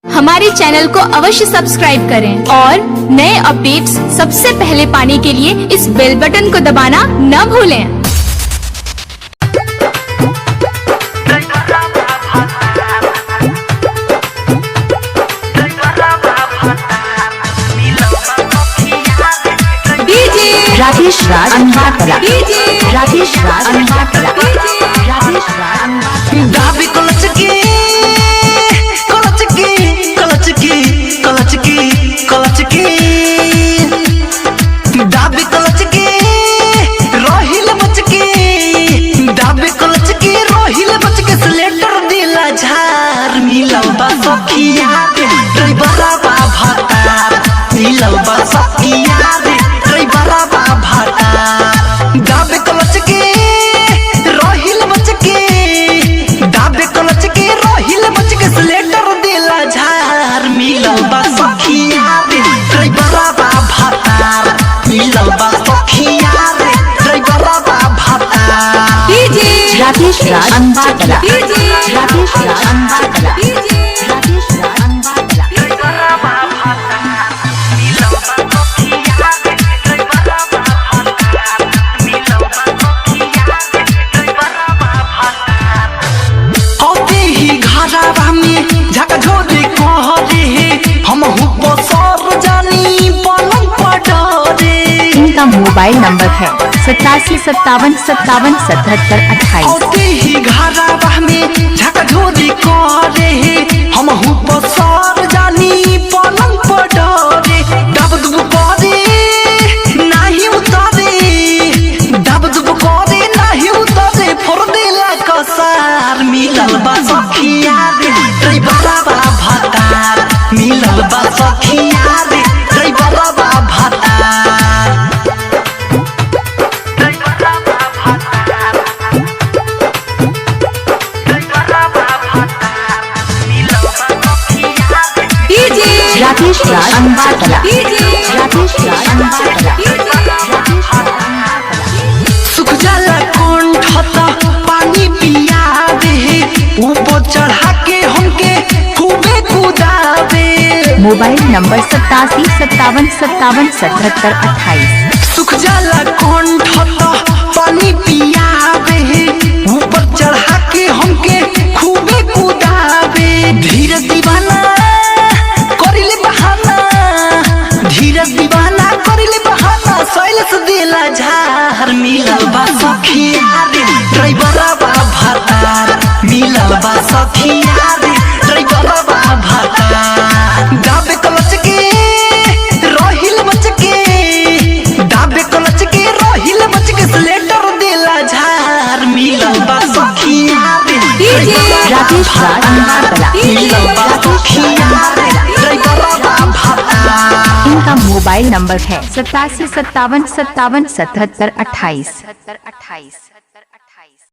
हमारे चैनल को अवश्य सब्सक्राइब करें और नए अपडेट्स सबसे पहले पाने के लिए इस बेल बटन को दबाना न भूलें। राकेश राज अंबाकला, राकेश राज अंबाकला, राकेश राज दाबी कलचकी कलचकी कलचकी कलचकी कलचकी दाबी कलचकी रोहिल बचकी दाबी कलचकी रोहिल बचके स्लेटर दिला झार मिलबा सखिया ड्राइवरा बा भातार मिलबा सखिया ड्राइवरा बा भातार दाबी कलचकी रोहिल बचकी दाबे कलचकी रोहिल बचके स्लेटर दिला झार मिलबा सखिया ड्राइवरा बा भातार मिलबा सखिया ड्राइवरा बा भातार राकेश राज अंबाकला, राकेश राज अंबाकला, राकेश राज अंबाकला, ड्राइवरा बा भातार मिलबा सखिया ड्राइवरा बा भातार मिलबा सखिया ड्राइवरा बा भातार औते ही घरवा में झकझोरे कहरे हम हुको सर जानी पलंग पड़रे। इनका मोबाइल नंबर है 8757577728। औते ही घरवा में झकझोरे कहरे हम हुको सर जानी पलंग पड़रे। दब दुब करे नाही उतारे दब दुब करे नाही उतारे फोड़ देला कसार मिलबा सखिया ड्राइवरा बा भातार मिलबा सखिया ड्राइवरा बा भातार ड्राइवरा बा भातार ड्राइवरा बा भातार मिलबा सखिया राकेश राज अंबाकला, राकेश राज अंबाकला, राकेश राज अंबाकला। सुख जाला कंठ पानी पिया दे ऊपर चढ़ा के हमके खूबे कुदावे। Mobile number 8757577728। सुख जाला कंठ पानी पिया दे ऊपर चढ़ा के हमके खूबे कुदावे। धीरज दीवाना करिले बहाना धीरज दीवाना करिले बहाना सैलस दिला झार मिलबा सखिया ड्राइवरा बा भातार मिलबा सखिया ड्राइवरा बा भातार दाबे कलचके रोहिल बचके दाबे कलचके रोहिल बचके स्लेटर दिला झार मिलबा सखिया राकेश राज अंबाकला, मिलबा सखिया ड्राइवरा बा भातार। इनका मोबाइल नंबर है 8757577728।